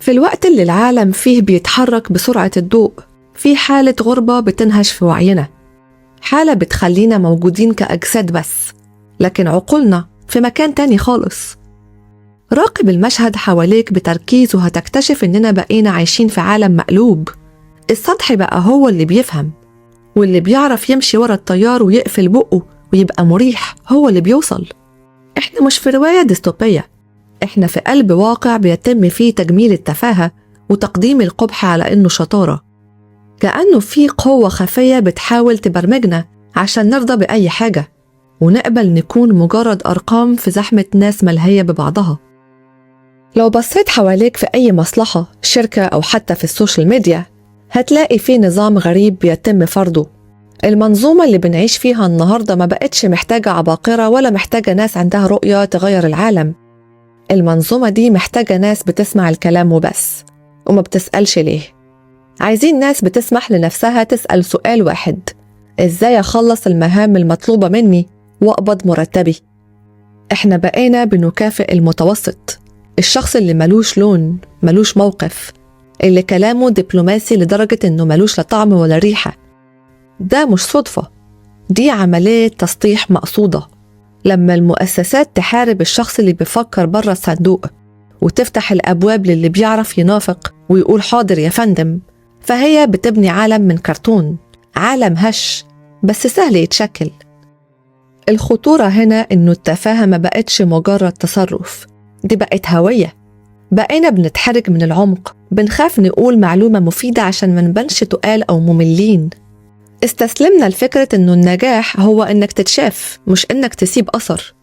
في الوقت اللي العالم فيه بيتحرك بسرعة الضوء، في حالة غربة بتنهش في وعينا، حالة بتخلينا موجودين كأجساد بس، لكن عقولنا في مكان تاني خالص. راقب المشهد حواليك بتركيز وهتكتشف إننا بقينا عايشين في عالم مقلوب. السطح بقى هو اللي بيفهم، واللي بيعرف يمشي ورا التيار ويقفل بقه ويبقى مريح هو اللي بيوصل. إحنا مش في رواية ديستوبية، إحنا في قلب واقع بيتم فيه تجميل التفاهة وتقديم القبح على إنه شطارة، كأنه في قوة خفية بتحاول تبرمجنا عشان نرضى بأي حاجة ونقبل نكون مجرد أرقام في زحمة ناس ملهية ببعضها. لو بصيت حواليك في أي مصلحة، شركة أو حتى في السوشيال ميديا، هتلاقي في نظام غريب بيتم فرضه. المنظومة اللي بنعيش فيها النهاردة ما بقتش محتاجة عباقرة ولا محتاجة ناس عندها رؤية تغير العالم. المنظومة دي محتاجة ناس بتسمع الكلام وبس وما بتسألش ليه. عايزين ناس بتسمح لنفسها تسأل سؤال واحد: إزاي أخلص المهام المطلوبة مني وأقبض مرتبي؟ إحنا بقينا بنكافئ المتوسط، الشخص اللي ملوش لون، ملوش موقف، اللي كلامه دبلوماسي لدرجة إنه ملوش لا طعم ولا ريحة. ده مش صدفة، دي عملية تسطيح مقصودة. لما المؤسسات تحارب الشخص اللي بيفكر بره الصندوق وتفتح الأبواب للي بيعرف ينافق ويقول حاضر يا فندم، فهي بتبني عالم من كرتون، عالم هش بس سهل يتشكل. الخطورة هنا إنه التفاهة ما بقتش مجرد تصرف، دي بقت هوية. بقينا بنتحرج من العمق، بنخاف نقول معلومة مفيدة عشان ما نبانش تقال أو مملين. استسلمنا لفكرة إنه النجاح هو إنك تتشاف مش إنك تسيب أثر.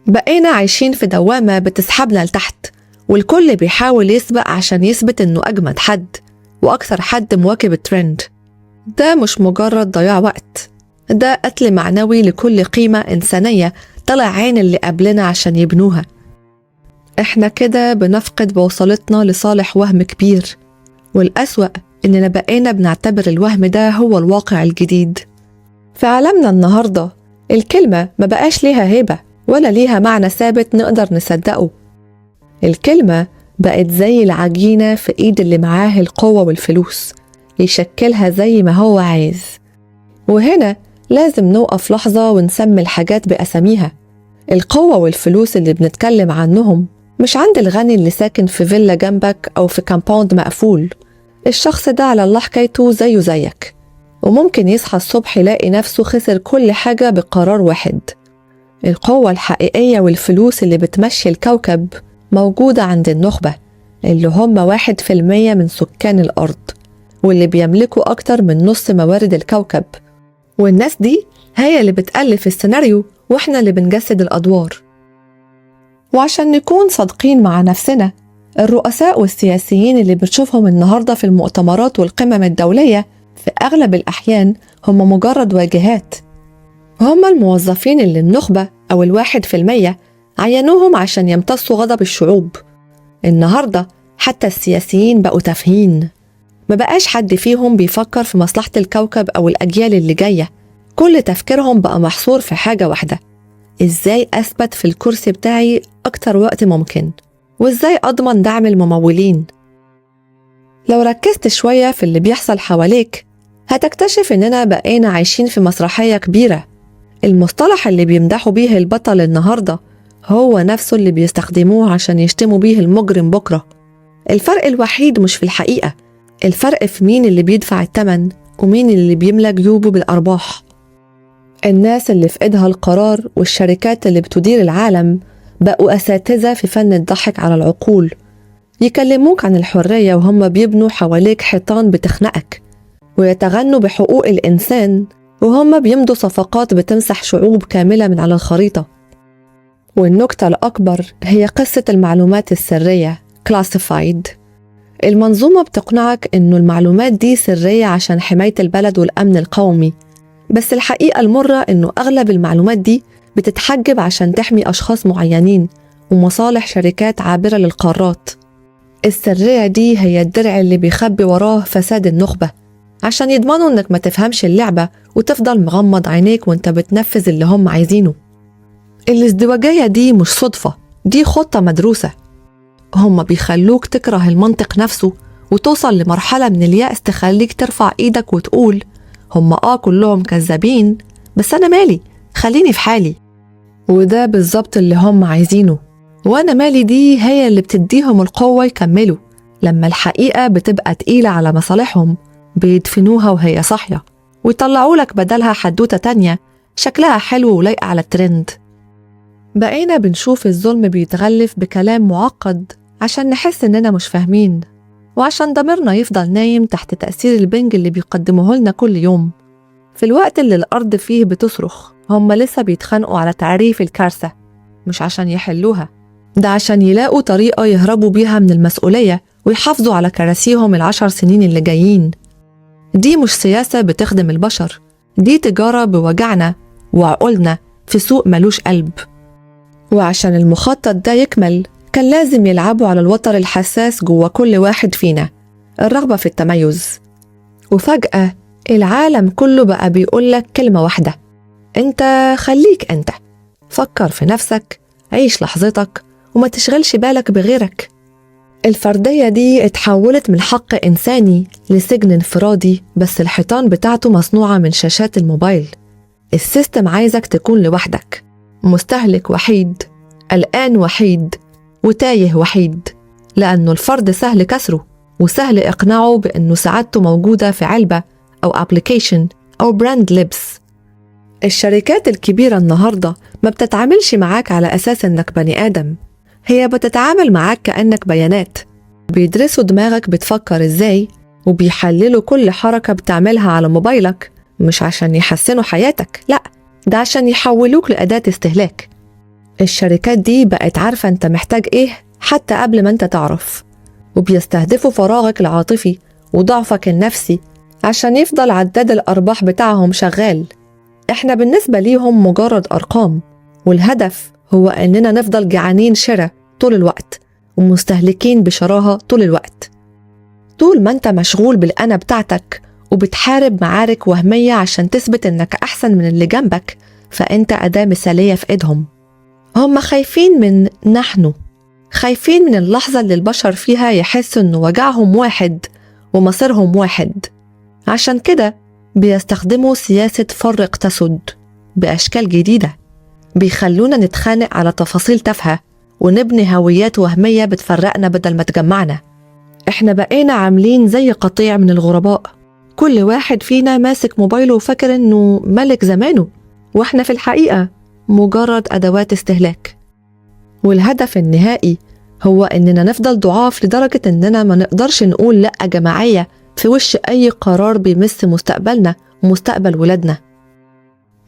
بقينا عايشين في دوامة بتسحبنا لتحت، والكل بيحاول يسبق عشان يثبت إنه أجمد حد وأكثر حد مواكب الترند. ده مش مجرد ضياع وقت، ده قتل معنوي لكل قيمة إنسانية طلع عين اللي قبلنا عشان يبنوها. إحنا كده بنفقد بوصلتنا لصالح وهم كبير، والأسوأ إننا بقينا بنعتبر الوهم ده هو الواقع الجديد. في عالمنا النهاردة الكلمة ما بقاش ليها هيبة ولا ليها معنى ثابت نقدر نصدقه. الكلمة بقت زي العجينة في إيد اللي معاه القوة والفلوس، يشكلها زي ما هو عايز. وهنا لازم نوقف لحظة ونسمي الحاجات بأساميها. القوة والفلوس اللي بنتكلم عنهم مش عند الغني اللي ساكن في فيلا جنبك أو في كامباوند مقفول. الشخص ده على الله حكايته زيه زيك، وممكن يصحى الصبح يلاقي نفسه خسر كل حاجة بقرار واحد. القوة الحقيقية والفلوس اللي بتمشي الكوكب موجودة عند النخبة، اللي هم 1% من سكان الأرض، واللي بيملكوا أكتر من نص موارد الكوكب. والناس دي هي اللي بتألف السيناريو وإحنا اللي بنجسد الأدوار. وعشان نكون صادقين مع نفسنا، الرؤساء والسياسيين اللي بنشوفهم النهاردة في المؤتمرات والقمم الدولية في أغلب الأحيان هم مجرد واجهات. هم الموظفين اللي النخبة أو 1% عينوهم عشان يمتصوا غضب الشعوب. النهاردة حتى السياسيين بقوا تافهين، ما بقاش حد فيهم بيفكر في مصلحة الكوكب أو الأجيال اللي جاية. كل تفكيرهم بقى محصور في حاجة واحدة: إزاي أثبت في الكرسي بتاعي أكتر وقت ممكن، وإزاي أضمن دعم الممولين. لو ركزت شوية في اللي بيحصل حواليك هتكتشف إننا بقينا عايشين في مسرحية كبيرة. المصطلح اللي بيمدحوا بيه البطل النهاردة هو نفسه اللي بيستخدموه عشان يشتموا بيه المجرم بكرة. الفرق الوحيد مش في الحقيقة، الفرق في مين اللي بيدفع الثمن ومين اللي بيملى جيوبه بالأرباح. الناس اللي في إيدها القرار والشركات اللي بتدير العالم بقوا أساتذة في فن الضحك على العقول. يكلموك عن الحرية وهم بيبنوا حواليك حيطان بتخنقك، ويتغنوا بحقوق الإنسان وهم بيمضوا صفقات بتمسح شعوب كاملة من على الخريطة. والنكتة الأكبر هي قصة المعلومات السرية classified. المنظومة بتقنعك إنه المعلومات دي سرية عشان حماية البلد والأمن القومي، بس الحقيقة المرة إنه أغلب المعلومات دي بتتحجب عشان تحمي أشخاص معينين ومصالح شركات عابرة للقارات. السرية دي هي الدرع اللي بيخبي وراه فساد النخبة عشان يضمنوا إنك ما تفهمش اللعبة وتفضل مغمض عينيك وإنت بتنفذ اللي هم عايزينه. الازدواجية دي مش صدفة، دي خطة مدروسة. هم بيخلوك تكره المنطق نفسه وتوصل لمرحلة من اليأس تخليك ترفع إيدك وتقول هم كلهم كذابين، بس أنا مالي، خليني في حالي. وده بالظبط اللي هم عايزينه. وأنا مالي دي هي اللي بتديهم القوة يكملوا. لما الحقيقة بتبقى تقيلة على مصالحهم بيدفنوها وهي صاحية ويطلعوا لك بدلها حدوتة تانية شكلها حلو ولايقة على الترند. بقينا بنشوف الظلم بيتغلف بكلام معقد عشان نحس إننا مش فاهمين، وعشان ضميرنا يفضل نايم تحت تأثير البنج اللي بيقدموه لنا كل يوم. في الوقت اللي الأرض فيه بتصرخ هم لسه بيتخانقوا على تعريف الكارثة، مش عشان يحلوها، ده عشان يلاقوا طريقة يهربوا بيها من المسؤولية ويحافظوا على كراسيهم ال10 سنين اللي جايين. دي مش سياسة بتخدم البشر، دي تجارة بوجعنا وعقولنا في سوق ملوش قلب. وعشان المخطط ده يكمل كان لازم يلعبوا على الوتر الحساس جوا كل واحد فينا، الرغبة في التميز. وفجأة العالم كله بقى بيقولك كلمة واحدة: انت خليك انت، فكر في نفسك، عيش لحظتك وما تشغلش بالك بغيرك. الفردية دي اتحولت من حق إنساني لسجن انفرادي، بس الحيطان بتاعته مصنوعة من شاشات الموبايل. السيستم عايزك تكون لوحدك، مستهلك وحيد، قلقان وحيد، وتايه وحيد، لأنه الفرد سهل كسره وسهل إقناعه بأنه سعادته موجودة في علبة أو أبليكيشن أو براند لبس. الشركات الكبيرة النهاردة ما بتتعاملش معاك على أساس أنك بني آدم، هي بتتعامل معاك كأنك بيانات. بيدرسوا دماغك بتفكر إزاي وبيحللوا كل حركة بتعملها على موبايلك، مش عشان يحسنوا حياتك، لأ، ده عشان يحولوك لأداة استهلاك. الشركات دي بقت عارفة أنت محتاج إيه حتى قبل ما أنت تعرف، وبيستهدفوا فراغك العاطفي وضعفك النفسي عشان يفضل عداد الأرباح بتاعهم شغال. إحنا بالنسبة ليهم مجرد أرقام، والهدف هو أننا نفضل جعانين شراء طول الوقت ومستهلكين بشراهة طول الوقت. طول ما أنت مشغول بالأنا بتاعتك وبتحارب معارك وهمية عشان تثبت أنك أحسن من اللي جنبك، فأنت أداة مثالية في إيدهم. هم خايفين من نحن، خايفين من اللحظة اللي البشر فيها يحسوا أن وجعهم واحد ومصيرهم واحد. عشان كده بيستخدموا سياسة فرق تسد بأشكال جديدة، بيخلونا نتخانق على تفاصيل تافهة ونبني هويات وهمية بتفرقنا بدل ما تجمعنا. احنا بقينا عاملين زي قطيع من الغرباء، كل واحد فينا ماسك موبايله وفاكر انه ملك زمانه، واحنا في الحقيقة مجرد أدوات استهلاك. والهدف النهائي هو اننا نفضل ضعاف لدرجة اننا ما نقدرش نقول لأ جماعية في وش أي قرار بيمس مستقبلنا ومستقبل ولادنا.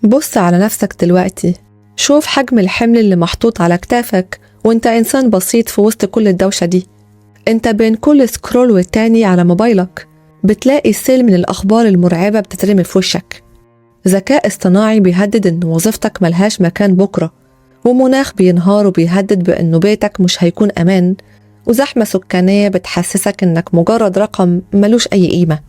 بص على نفسك دلوقتي، شوف حجم الحمل اللي محطوط على كتافك وانت إنسان بسيط في وسط كل الدوشة دي. انت بين كل سكرول والتاني على موبايلك بتلاقي سيل من الأخبار المرعبة بتترمي في وشك. ذكاء اصطناعي بيهدد ان وظيفتك ملهاش مكان بكرة، ومناخ بينهار وبيهدد بأنه بيتك مش هيكون أمان، وزحمة سكانية بتحسسك انك مجرد رقم ملوش أي قيمة.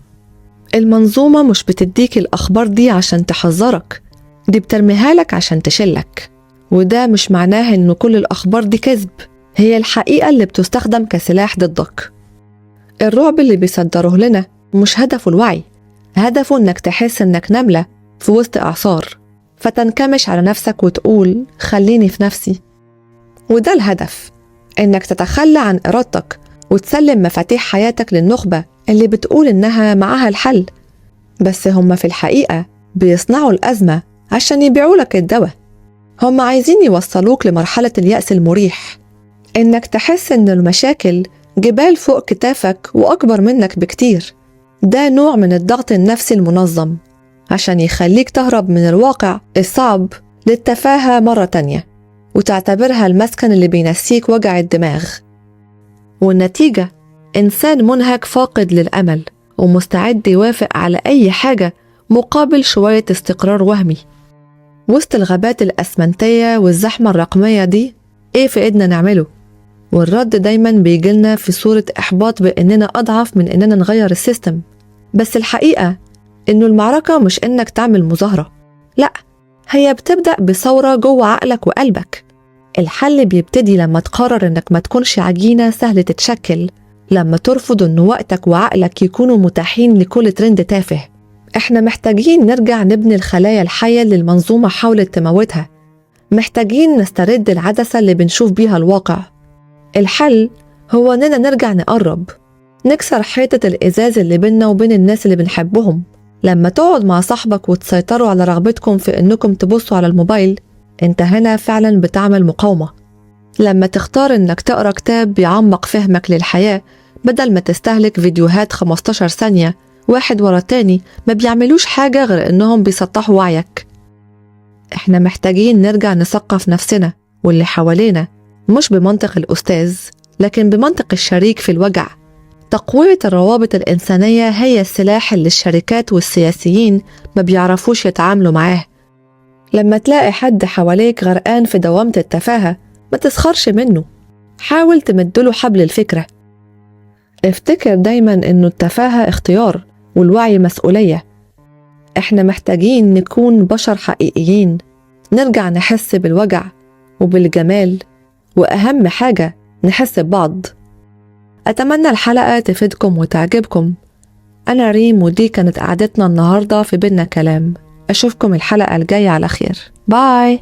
المنظومة مش بتديك الأخبار دي عشان تحذرك، دي بترميها لك عشان تشلك. وده مش معناه إنه كل الأخبار دي كذب، هي الحقيقة اللي بتستخدم كسلاح ضدك. الرعب اللي بيصدره لنا مش هدفه الوعي، هدفه إنك تحس إنك نملة في وسط إعصار، فتنكمش على نفسك وتقول خليني في نفسي. وده الهدف، إنك تتخلى عن إرادتك وتسلم مفاتيح حياتك للنخبة اللي بتقول إنها معاها الحل، بس هم في الحقيقة بيصنعوا الأزمة عشان يبيعوا لك الدواء. هم عايزين يوصلوك لمرحلة اليأس المريح، إنك تحس إن المشاكل جبال فوق كتافك وأكبر منك بكتير. ده نوع من الضغط النفسي المنظم عشان يخليك تهرب من الواقع الصعب للتفاهة مرة تانية وتعتبرها المسكن اللي بينسيك وجع الدماغ. والنتيجة إنسان منهك فاقد للأمل ومستعد يوافق على أي حاجة مقابل شوية استقرار وهمي. وسط الغابات الأسمنتية والزحمة الرقمية دي إيه في إيدنا نعمله؟ والرد دايما بيجيلنا في صورة إحباط بإننا أضعف من إننا نغير السيستم. بس الحقيقة إنه المعركة مش إنك تعمل مظاهرة، لأ، هي بتبدأ بثورة جوه عقلك وقلبك. الحل بيبتدي لما تقرر إنك ما تكونش عجينة سهل تتشكل، لما ترفض إن وقتك وعقلك يكونوا متاحين لكل ترند تافه. إحنا محتاجين نرجع نبني الخلايا الحية اللي المنظومة حاولت تموتها، محتاجين نسترد العدسة اللي بنشوف بيها الواقع. الحل هو إننا نرجع نقرب، نكسر حيطة الإزاز اللي بيننا وبين الناس اللي بنحبهم. لما تقعد مع صاحبك وتسيطروا على رغبتكم في إنكم تبصوا على الموبايل، انت هنا فعلا بتعمل مقاومة. لما تختار إنك تقرأ كتاب بيعمق فهمك للحياة بدل ما تستهلك فيديوهات 15 ثانية واحد ورا التاني ما بيعملوش حاجة غير إنهم بيسطحوا وعيك. إحنا محتاجين نرجع نثقف نفسنا واللي حوالينا، مش بمنطق الأستاذ لكن بمنطق الشريك في الوجع. تقوية الروابط الإنسانية هي السلاح اللي الشركات والسياسيين ما بيعرفوش يتعاملوا معاه. لما تلاقي حد حواليك غرقان في دوامة التفاهة ما تسخرش منه، حاول تمدله حبل الفكرة. افتكر دايما إنه التفاهة اختيار والوعي مسؤولية. إحنا محتاجين نكون بشر حقيقيين، نرجع نحس بالوجع وبالجمال، وأهم حاجة نحس ببعض. أتمنى الحلقة تفيدكم وتعجبكم. أنا ريم ودي كانت قعدتنا النهاردة في بينا كلام. أشوفكم الحلقة الجاية على خير. باي.